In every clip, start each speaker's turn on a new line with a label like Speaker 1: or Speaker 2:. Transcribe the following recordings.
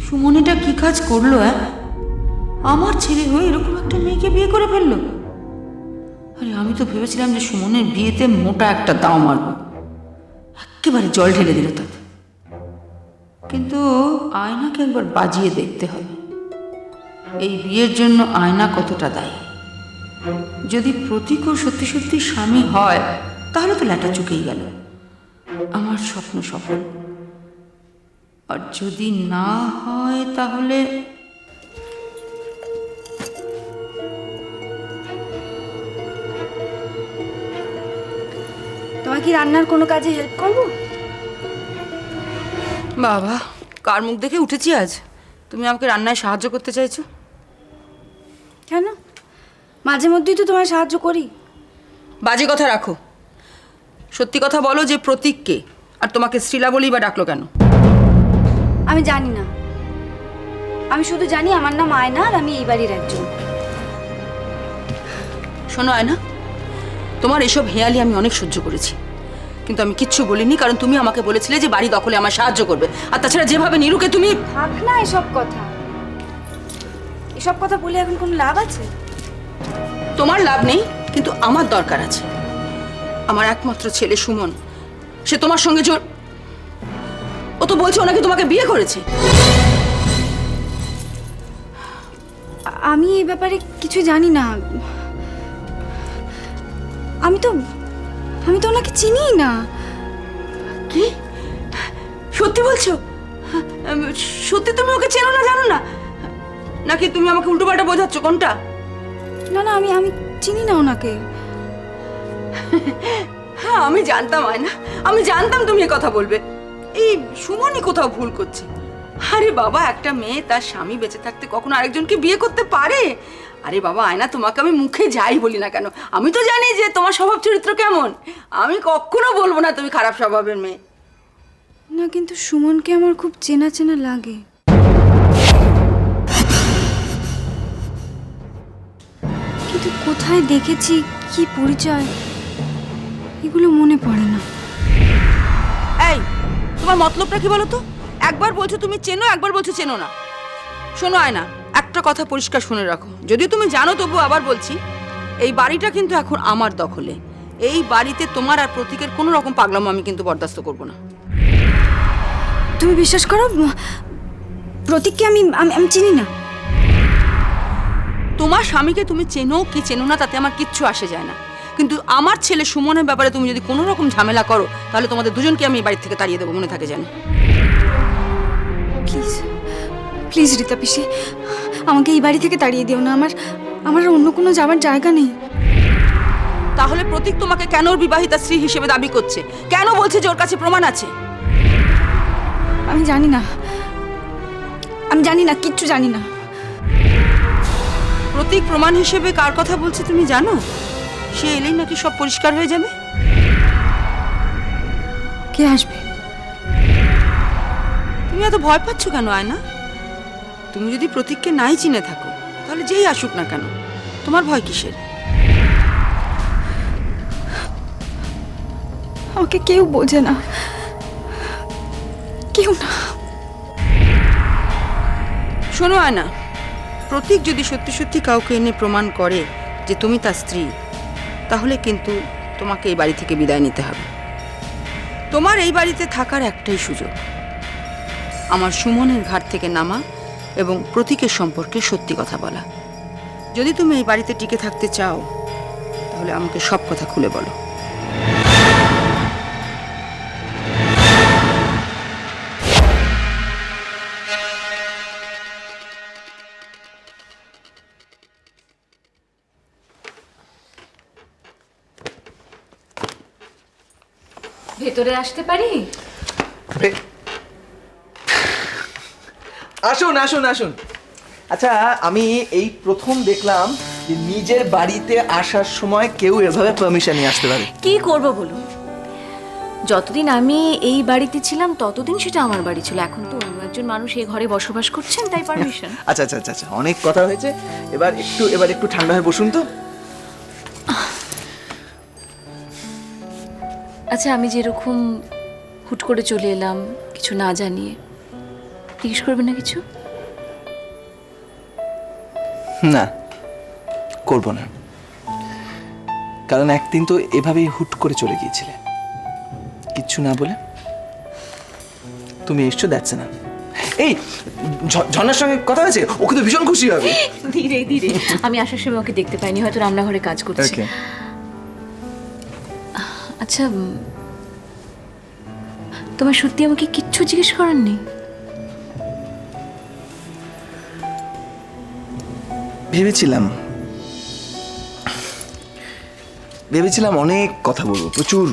Speaker 1: সুমনিটা কি কাজ করলো? আমার ছেলে হয়ে এরকম একটা মেয়েকে বিয়ে করে ফেললো। আরে আমি তো ভেবেছিলাম যে সুমনের বিয়েতে মোটা একটা দাও মারবো, একেবারে জল ঢেলে দিল তাতে। কিন্তু আয়নাকে একবার বাজিয়ে দেখতে হবে এই বিয়ের জন্য আয়না কতটা দায়ী। যদি প্রতীকও সত্যি সত্যি স্বামী হয় তাহলে তো ল্যাটা চুকেই গেল, আমার স্বপ্ন সফল। আর যদি না হয় তাহলে
Speaker 2: তোমার কি রান্নার কোনো কাজে হেল্প করব?
Speaker 1: বাবা, কার মুখ দেখে উঠেছি আজ তুমি আমাকে রান্নায় সাহায্য করতে চাইছো?
Speaker 2: কেন? মাঝে মধ্যেই তো তোমায় সাহায্য করি।
Speaker 1: বাজে কথা রাখো, সত্যি কথা বলো যে প্রতীককে আর তোমাকে শ্রীলা বলেই বা ডাকলো কেন?
Speaker 2: আমি জানি না, আমি শুধু জানি আমার নাম আয়না আর আমি এই বাড়ির একজন।
Speaker 1: শোনো আয়না, তোমার এসব হেয়ালি আমি অনেক সহ্য করেছি, কিন্তু আমি কিচ্ছু বলিনি, কারণ তুমি আমাকে বলেছিলে যে বাড়ি দখলে আমার সাহায্য করবে। আর তাছাড়া যেভাবে নীরুকে তুমি...
Speaker 2: থাক না এসব কথা, এসব কথা বলে এখন কোনো লাভ আছে?
Speaker 1: তোমার লাভ নেই, কিন্তু আমার দরকার আছে। আমার একমাত্র ছেলে সুমন, সে তোমার সঙ্গে জোর... ও তো বলছে ওনাকে তোমাকে বিয়ে করেছে।
Speaker 2: আমি এই ব্যাপারে কিছু জানি না। আমি তো ওনাকে চিনিই না।
Speaker 1: কি সত্যি বলছো? সত্যি তুমি ওকে চেনো না, জানো না? নাকি তুমি আমাকে উল্টোপাল্টা বোঝাচ্ছ? কোনটা?
Speaker 2: না না, আমি চিনি না ওনাকে।
Speaker 1: হ্যাঁ, আমি জানতাম আয়না, আমি জানতাম তুমি এ কথা বলবে। এই সুমনই কোথাও ভুল করছে। আরে বাবা, একটা মেয়ে তার স্বামী বেঁচে থাকতে কখনো আরেকজনকে বিয়ে করতে পারে? আরে বাবা আয়না, তোমাকে আমি মুখে যাই বলি না কেন, আমি তো জানি যে তোমার স্বভাব চরিত্র কেমন। আমি কখনো বলবো না তুমি খারাপ স্বভাবের মেয়ে।
Speaker 2: না, কিন্তু সুমনকে আমার খুব চেনা চেনা লাগে। কিন্তু কোথায় দেখেছি, কি পরিচয়, এগুলো মনে পড়ে না।
Speaker 1: এই, তোমার মতলবটা কি বলো তো? একবার বলছো তুমি চেনো, একবার বলছো চেনো না। শোনো আয়না, একটা কথা পরিষ্কার শুনে রাখো, যদি তুমি জানো তবু আবার বলছি, এই বাড়িটা কিন্তু এখন আমার দখলে। এই বাড়িতে তোমার আর প্রতীকের কোনো রকম পাগলামো আমি কিন্তু বরদাস্ত করবো না।
Speaker 2: তুমি বিশ্বাস করো, প্রতীককে আমি চিনি না।
Speaker 1: তোমার স্বামীকে তুমি চেনো কি চেনো না তাতে আমার কিচ্ছু আসে যায় না, কিন্তু আমার ছেলে সুমনের ব্যাপারে তুমি যদি কোনো রকম ঝামেলা করো তাহলে তোমাদের দুজনকে আমি এই বাড়ি থেকে তাড়িয়ে দেবো, মনে থাকে যেন।
Speaker 2: প্লিজ প্লিজ রীতা পিসি, আমাকে এই বাড়ি থেকে তাড়িয়ে দিও না। আমার অন্য কোনো যাওয়ার জায়গা নেই।
Speaker 1: তাহলে প্রতীক তোমাকে কেন ওর বিবাহিতা স্ত্রী হিসেবে দাবি করছে? কেন বলছে যে ওর কাছে প্রমাণ আছে?
Speaker 2: আমি জানি না, কিচ্ছু জানি না।
Speaker 1: প্রতীক প্রমাণ হিসেবে কার কথা বলছে তুমি জানো? সে এলেই নাকি সব পরিষ্কার হয়ে যাবে।
Speaker 2: কে আসবে?
Speaker 1: তুমি এত ভয় পাচ্ছ কেন আয়না? তুমি যদি প্রতীককে নাই চিনে থাকো তাহলে যেই আসুক না কেন, তোমার ভয় কিসের?
Speaker 2: আমাকে কেউ বোঝে না, কেউ না।
Speaker 1: শোনো আয়না, প্রতীক যদি সত্যি সত্যি কাউকে এনে প্রমাণ করে যে তুমি তার স্ত্রী, তাহলে কিন্তু তোমাকে এই বাড়ি থেকে বিদায় নিতে হবে। তোমার এই বাড়িতে থাকার একটাই সুযোগ, আমার সুমনের ঘাট থেকে নামা এবং প্রতীকের সম্পর্কে সত্যি কথা বলা। যদি তুমি এই বাড়িতে টিকে থাকতে চাও তাহলে আমাকে সব কথা খুলে বলো।
Speaker 3: ভেতরে আসতে পারি?
Speaker 4: আসুন আসুন আসুন। আচ্ছা, আমি এই প্রথম দেখলাম যে নিজের বাড়িতে আসার সময় কেউ এভাবে পারমিশন নিয়ে আসতে পারে।
Speaker 3: কি করব বলুন, যতদিন আমি এই বাড়িতে ছিলাম ততদিন সেটা আমার বাড়ি ছিল, এখন তো অন্য একজন মানুষ এই ঘরে বসবাস করছেন, তাই পারমিশন।
Speaker 4: আচ্ছা আচ্ছা আচ্ছা আচ্ছা, অনেক কথা হয়েছে, এবার একটু ঠান্ডা হয়ে বসুন তো।
Speaker 3: আচ্ছা, আমি যেরকম হুট করে চলে এলাম কিছু না জানিয়ে, জিজ্ঞেস করবেন না কিছু?
Speaker 4: না, করব না। কারণ একদিন তো এভাবেই হুট করে চলে গিয়েছিলে, কিচ্ছু না বলে। তুমি এসছো, দ্যাটস না। এই ঝর্ণার সঙ্গে কথা হয়েছে, ওকে তো ভীষণ খুশি হবে।
Speaker 3: ধীরে ধীরে, আমি আসার সময় ওকে দেখতে পাইনি, হয়তো রান্নাঘরে কাজ করছে।
Speaker 4: Okay.
Speaker 3: আচ্ছা, তোমার সত্যি আমাকে কিচ্ছু জিজ্ঞেস করার নেই?
Speaker 4: ভেবেছিলাম অনেক কথা বলবো, প্রচুর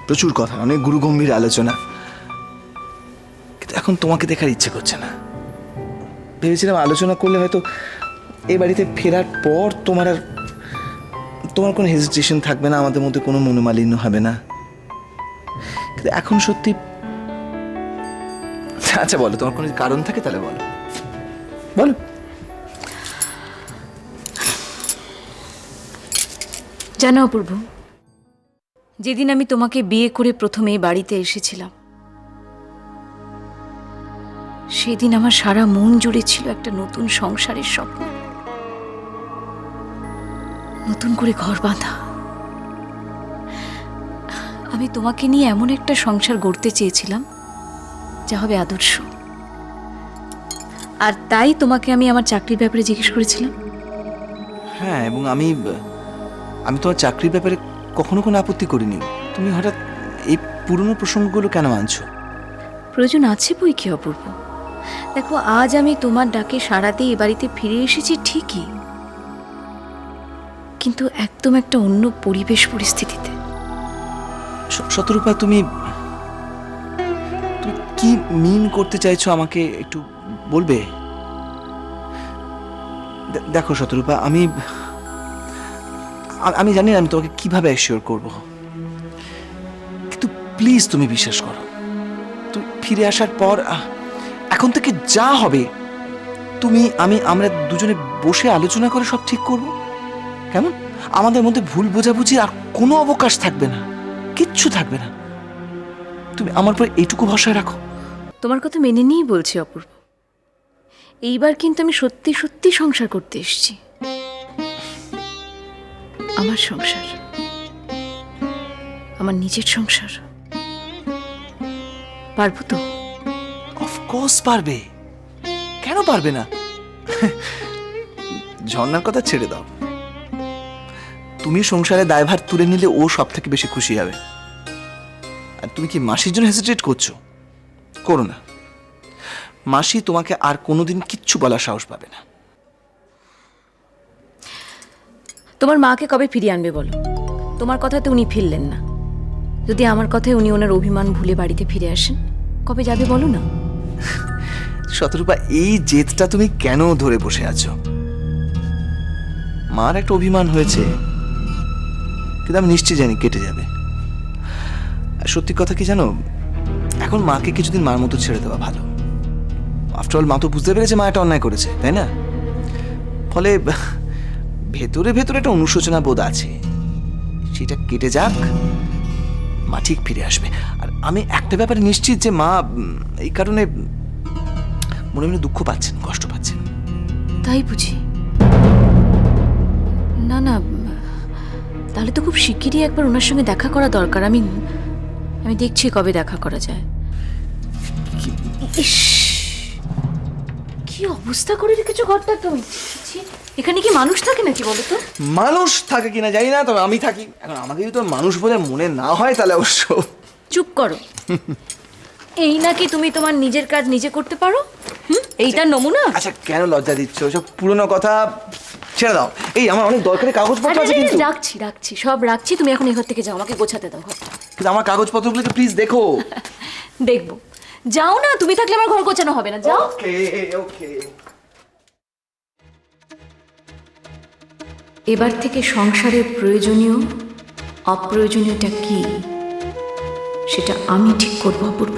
Speaker 4: প্রচুর কথা, অনেক গুরুগম্ভীর আলোচনা, কিন্তু এখন তোমাকে দেখার ইচ্ছে করছে না। ভেবেছিলাম আলোচনা করলে হয়তো এই বাড়িতে ফেরার পর তোমার কোনো হেজিটেশন থাকবে না, আমাদের মধ্যে কোনো মনোমালিন্য হবে না। কিন্তু এখন সত্যি, আচ্ছা বলো, তোমার কোনো কারণ থাকে তাহলে বলো, বলো।
Speaker 3: জানো অপূর্ব, যেদিন আমি তোমাকে বিয়ে করে প্রথমে এই বাড়িতে এসেছিলাম, সেদিন আমার সারা মন জুড়ে ছিল একটা নতুন সংসারের স্বপ্ন, নতুন করে ঘর বাঁধা। আমি তোমাকে নিয়ে এমন একটা সংসার গড়তে চেয়েছিলাম যা হবে আদর্শ। আর তাই তোমাকে আমি আমার চাকরির ব্যাপারে জিজ্ঞেস করেছিলাম।
Speaker 4: হ্যাঁ, এবং আমি তোমার চাকরির ব্যাপারে কখনো কোনো আপত্তি করিনি। তুমি হঠাৎ এই পুরনো প্রসঙ্গগুলো কেন আনছো?
Speaker 3: প্রয়োজন আছে বই কি অপূর্ব। দেখো, আজ আমি তোমার ডাকে সাড়া দিয়ে এ বাড়িতে ফিরে এসেছি ঠিকই, কিন্তু একদম একটা অন্য পরিবেশ পরিস্থিতিতে।
Speaker 4: শতরূপা, তুমি কি মিন করতে চাইছো আমাকে একটু বলবে? দেখো শতরূপা, আমি জানি না আমি তোমাকে কিভাবে অ্যাসিওর করব, কিন্তু প্লিজ তুমি বিশ্বাস করো, তুমি ফিরে আসার পর এখন থেকে যা হবে আমরা দুজনে বসে আলোচনা করে সব ঠিক করব, কেমন? আমাদের মধ্যে ভুল বোঝাবুঝি আর কোনো অবকাশ থাকবে না, কিচ্ছু থাকবে না। তুমি আমার উপর এইটুকু ভরসা রাখো।
Speaker 3: তোমার কথা মেনে নিয়েই বলছি অপূর্ব, এইবার কিন্তু আমি সত্যি সত্যি সংসার করতে এসেছি। আমার সংসার, আমার নিজের সংসার। পারবো তো?
Speaker 4: অফকোর্স পারবে, কেন পারবে না? ঝর্ণার কথা ছেড়ে দাও, তুমি সংসারে দায়ভার তুলে নিলে ও সব থেকে বেশি খুশি হবে। আর তুমি কি মাসির জন্য হেজিটেট করছো? করো না, মাসি তোমাকে আর কোনোদিন কিচ্ছু বলার সাহস পাবে না।
Speaker 3: তোমার মাকে কবে ফিরিয়ে আনবে বলো? তোমার কথাতে উনি ফিরলেন না, যদি আমার কথায় উনি ওনার অভিমান ভুলে বাড়িতে ফিরে আসেন, কবে যাবে বলো না?
Speaker 4: শতরূপা, এই জেদটা তুমি কেন ধরে বসে আছো? মার একটা অভিমান হয়েছে, কিন্তু আমি নিশ্চয় জানি কেটে যাবে। আর সত্যি কথা কি জানো, এখন মাকে কিছুদিন মার মতো ছেড়ে দেওয়া ভালো। আফটার অল মা তো বুঝতে পেরেছে মা একটা অন্যায় করেছে, তাই না? ফলে ভেতরে ভেতরে একটা অনুশোচনা বোধ আছে, সেটা কেটে যাক, মা ঠিক ফিরে আসবে। আর আমি একটা ব্যাপারে নিশ্চিত যে মা এই কারণে মনে মনে দুঃখ পাচ্ছেন, কষ্ট পাচ্ছেন।
Speaker 3: তাই বুঝি? না না, তাহলে তো খুব শিগগিরই একবার ওনার সঙ্গে দেখা করা দরকার। আমি দেখছি কবে দেখা করা যায়। ইস, কি অবস্থা করে রেখেছো ঘরটা তুমি! ছি, এখানে কি মানুষ থাকে নাকি বলো তো?
Speaker 4: মানুষ থাকে কিনা জানি না, তবে আমি থাকি। এখন আমাকে যদি তো মানুষ বলে মনে না হয় তাহলে অবশ্য।
Speaker 3: চুপ করো। এই নাকি তুমি তোমার নিজের কাজ নিজে করতে পারো? এইটার নমুনা?
Speaker 4: আচ্ছা, কেন লজ্জা দিচ্ছ? সব পুরনো কথা ছেড়ে দাও। এই আমার অনেক দরকারি কাগজপত্র আছে কিন্তু।
Speaker 3: রাখছি সব রাখছি, তুমি এখন এই ঘর থেকে যাও, আমাকে গোছাতে দাও ঘরটা।
Speaker 4: কিন্তু আমার কাগজপত্রগুলোকে প্লিজ দেখো।
Speaker 3: দেখবো, যাও না, তুমি থাকলে আমার ঘর গোছানো হবে না, যাও।
Speaker 4: ওকে ওকে।
Speaker 3: এবার থেকে সংসারের প্রয়োজনীয় অপ্রয়োজনীয়টা কি সেটা আমি ঠিক করব অপূর্ব,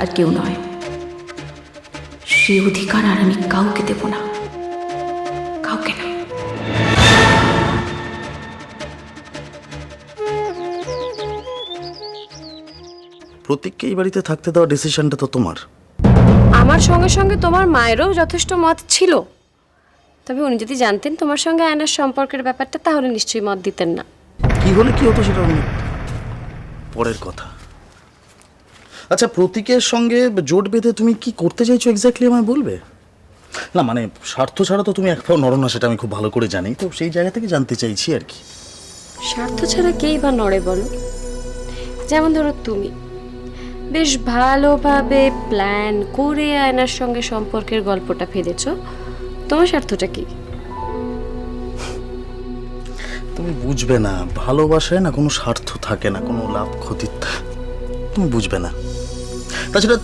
Speaker 3: আর কেউ নয়। সেই অধিকার আর আমি কাউকে দেব না, কাউকে না।
Speaker 5: প্রতীককে এই বাড়িতে থাকতে দেওয়ার ডিসিশনটা তো তোমার।
Speaker 6: আমার সঙ্গে সঙ্গে তোমার মায়েরও যথেষ্ট মত ছিল, তবে উনি যদি জানতেন তোমার সঙ্গে আয়নার সম্পর্কের ব্যাপারটা, তাহলে নিশ্চয়ই মত দিতেন না।
Speaker 5: কি হলে কি হতো সেটা অনেক পরের কথা। আচ্ছা, প্রতীকের সঙ্গে জোট বেঁধে তুমি কি করতে চাইছো এক্স্যাক্টলি আমায় বলবে? না মানে স্বার্থ ছাড়া তো তুমি এক পাও নড়ো না, সেটা আমি খুব ভালো করে জানি, তো সেই জায়গা থেকে জানতে চাইছি আর কি।
Speaker 6: স্বার্থ ছাড়া কেই বা নড়ে বলো? যেমন ধরো তুমি বেশ ভালোভাবে প্ল্যান করে আয়নার সঙ্গে সম্পর্কের গল্পটা ফেলেছো, তোমার স্বার্থটা কি?
Speaker 5: তুমি বুঝবে না, ভালোবাসায় না কোনো স্বার্থ থাকে না, কোনো লাভ ক্ষতি তুমি বুঝবে না। তাছাড়া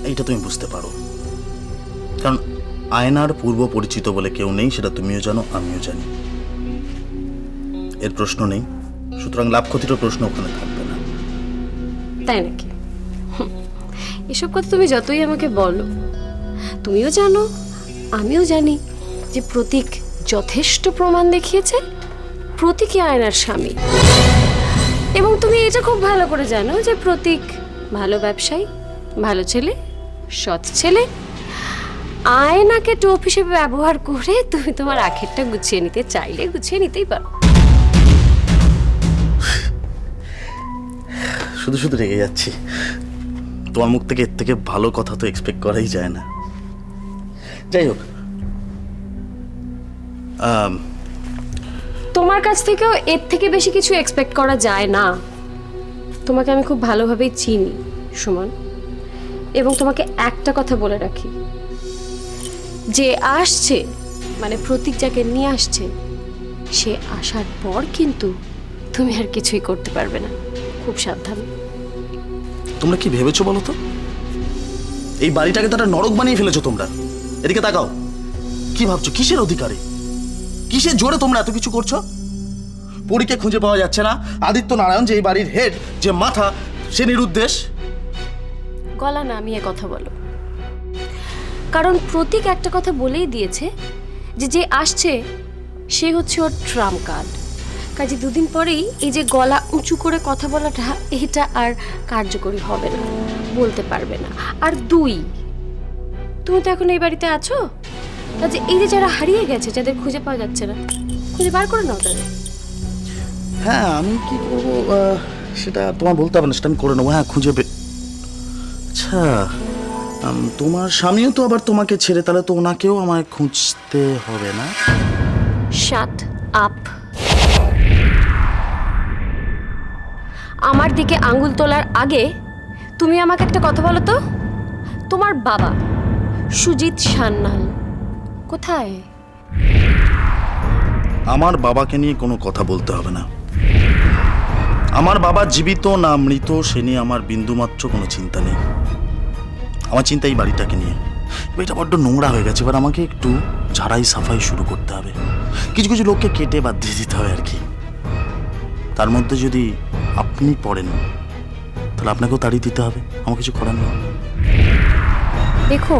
Speaker 5: এইটা তুমি বুঝতে পারো, কারণ আয়নার পূর্ব পরিচিত বলে কেউ নেই, সেটা তুমিও জানো আমিও জানি। এর প্রশ্ন নেই, সুতরাং লাভ ক্ষতির প্রশ্ন ওখানে থাকবে না।
Speaker 6: তাই নাকি? এসব কথা তুমি যতই আমাকে বলো, তুমিও জানো আমিও জানি যে প্রতীক যথেষ্ট প্রমাণ দেখিয়েছে প্রতীকই আয়নার স্বামী। এবং তুমি এটা খুব ভালো করে জানো যে প্রতীক ভালো ব্যবসায়ী, ভালো ছেলে, সৎ ছেলে। আয়নাকে টোপ হিসেবে ব্যবহার করে তুমি তোমার আখেরটা গুছিয়ে নিতে চাইলে গুছিয়ে নিতেই পারো।
Speaker 5: শুধু শুধু রেগে যাচ্ছি, তোমার মুখ থেকে এর থেকে ভালো কথা তো এক্সপেক্ট করাই যায় না। যাই হোক,
Speaker 6: তোমার কাছ থেকেও এর থেকে বেশি কিছু এক্সপেক্ট করা যায় না। তোমাকে আমি খুব ভালোভাবেই চিনি সুমন, এবং তোমাকে একটা কথা বলে রাখি, যে আসছে মানে প্রতীক যাকে নিয়ে আসছে, সে আসার পর কিন্তু তুমি আর কিছুই করতে পারবে না। খুব সাবধান।
Speaker 5: তোমরা কি ভেবেছো বলো তো? এই বাড়িটাকে তো একটা নরক বানিয়ে ফেলেছো তোমরা। এদিকে তাকাও, কি ভাবছো? কিসের অধিকারে, কিসের জোরে তোমরা এত কিছু করছো? পরীকে খুঁজে পাওয়া যাচ্ছে না, আদিত্য নারায়ণ যে এই বাড়ির হেড, যে মাথা, সে নিরুদ্দেশ।
Speaker 6: গলা নামিয়ে কথা বলো, কারণ প্রতীক একটা কথা বলেই দিয়েছে যে যে আসছে সে হচ্ছে ওর ট্রাম্প কার্ড। কাজে দুদিন পরেই এই যে গলা উঁচু করে কথা বলাটা, এটা আর কার্যকরী হবে না, বলতে পারবে না। আর দুই, তুমি তো এখন এই বাড়িতে আছো, কাজে এই যে যারা হারিয়ে গেছে, যাদের খুঁজে পাওয়া যাচ্ছে না, খুঁজে বার করে নাও তাদের।
Speaker 5: হ্যাঁ, আমি কি করবো সেটা তোমার বলতে হবে না, সেটা আমি করে নেবো। হ্যাঁ, খুঁজে আচ্ছা, তোমার স্বামীও তো আবার তোমাকে ছেড়ে, তাহলে তো ওনাকেও আমায় খুঁজতে হবে না?
Speaker 6: Shut up. আমার দিকে আঙ্গুল তোলার আগে তুমি আমাকে একটা কথা বলো তো, তোমার বাবা সুজিত সান্যাল কোথায়?
Speaker 5: আমার বাবাকে নিয়ে কোনো কথা বলতে হবে না। আমার বাবা জীবিত না মৃত সে নিয়ে আমার বিন্দুমাত্র কোনো চিন্তা নেই। আমার চিন্তা এই বাড়িটাকে নিয়ে। এটা বড্ড নোংরা হয়ে গেছে, এবার আমাকে একটু ঝাড়াই সাফাই শুরু করতে হবে, কিছু কিছু লোককে কেটে বাদ দিয়ে দিতে হবে আর কি। তার মধ্যে যদি আপনি পড়েন, তাহলে আপনাকেও তাড়িয়ে দিতে হবে, আমার কিছু করার নেই।
Speaker 6: দেখো,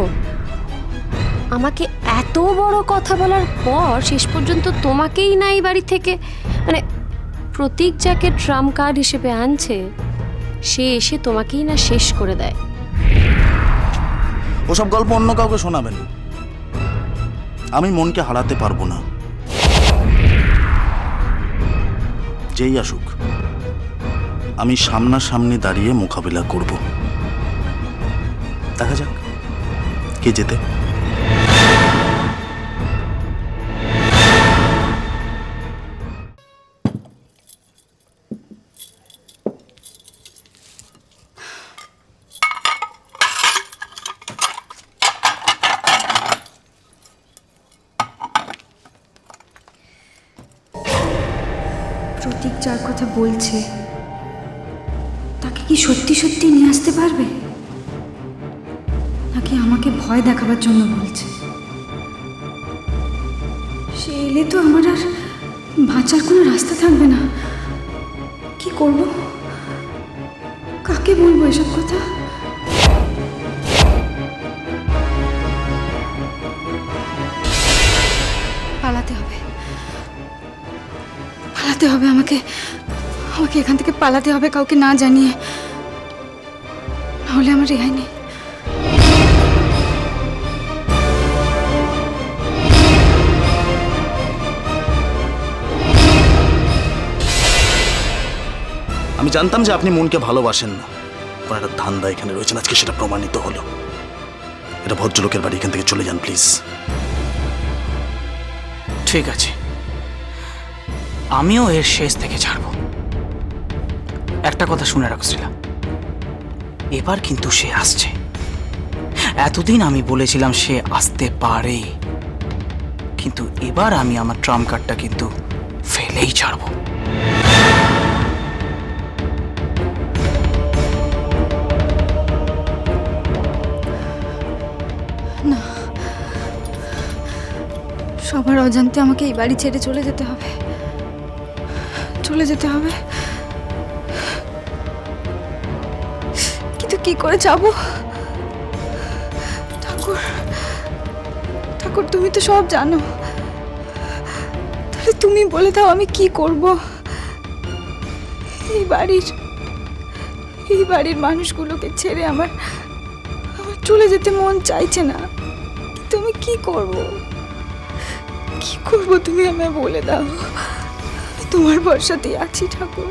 Speaker 6: আমাকে এত বড় কথা বলার পর শেষ পর্যন্ত তোমাকেই না এই বাড়ি থেকে, মানে প্রতীক যাকে ট্রাম্প কার্ড হিসেবে আনছে, সে এসে তোমাকেই না শেষ করে দেয়।
Speaker 5: ওসব গল্প অন্য কাউকে শোনাবেন, আমি মনকে হারাতে পারবো না। যেই আসুক আমি সামনাসামনি দাঁড়িয়ে মোকাবিলা করব। দেখা যাক কে জেতে।
Speaker 2: প্রতীক যার কথা বলছে তাকে কি সত্যি সত্যি নিয়ে আসতে পারবে, নাকি আমাকে ভয় দেখাবার জন্য বলছে? সে এলে তো আমার আর বাঁচার কোনো রাস্তা থাকবে না। কি করব, কাকে বলবো এসব কথা? পালাতে হবে, পালাতে হবে আমাকে, আমাকে এখান থেকে পালাতে হবে কাউকে না জানিয়ে, নাহলে আমার রেহাই নেই।
Speaker 5: আমি জানতাম যে আপনি মনকে ভালোবাসেন না, কোনো একটা ধান্দা এখানে রয়েছেন, আজকে সেটা প্রমাণিত হলো। এটা ভদ্রলোকের বাড়ি, এখান থেকে চলে যান প্লিজ।
Speaker 7: ঠিক আছে, আমিও এর শেষ থেকে ছাড়বো। একটা কথা শুনে রাখো শিলা, এবার কিন্তু সে আসছে। এতদিন আমি বলেছিলাম সে আসতে পারে, কিন্তু এবার আমি আমার ট্রাম্প কার্ডটা কিন্তু ফেলেই ছাড়বো।
Speaker 2: সবার অজান্তে আমাকে এই বাড়ি ছেড়ে চলে যেতে হবে, চলে যেতে হবে। কিন্তু কি করে যাব? ঠাকুর, ঠাকুর তুমি তো সব জানো, তাহলে তুমি বলে দাও আমি কি করব? এই বাড়ির মানুষগুলোকে ছেড়ে আমার চলে যেতে মন চাইছে না, কিন্তু আমি কি করব? কি করব তুমি আমায় বলে দাও। আমি তোমার ভরসাতেই আছি ঠাকুর।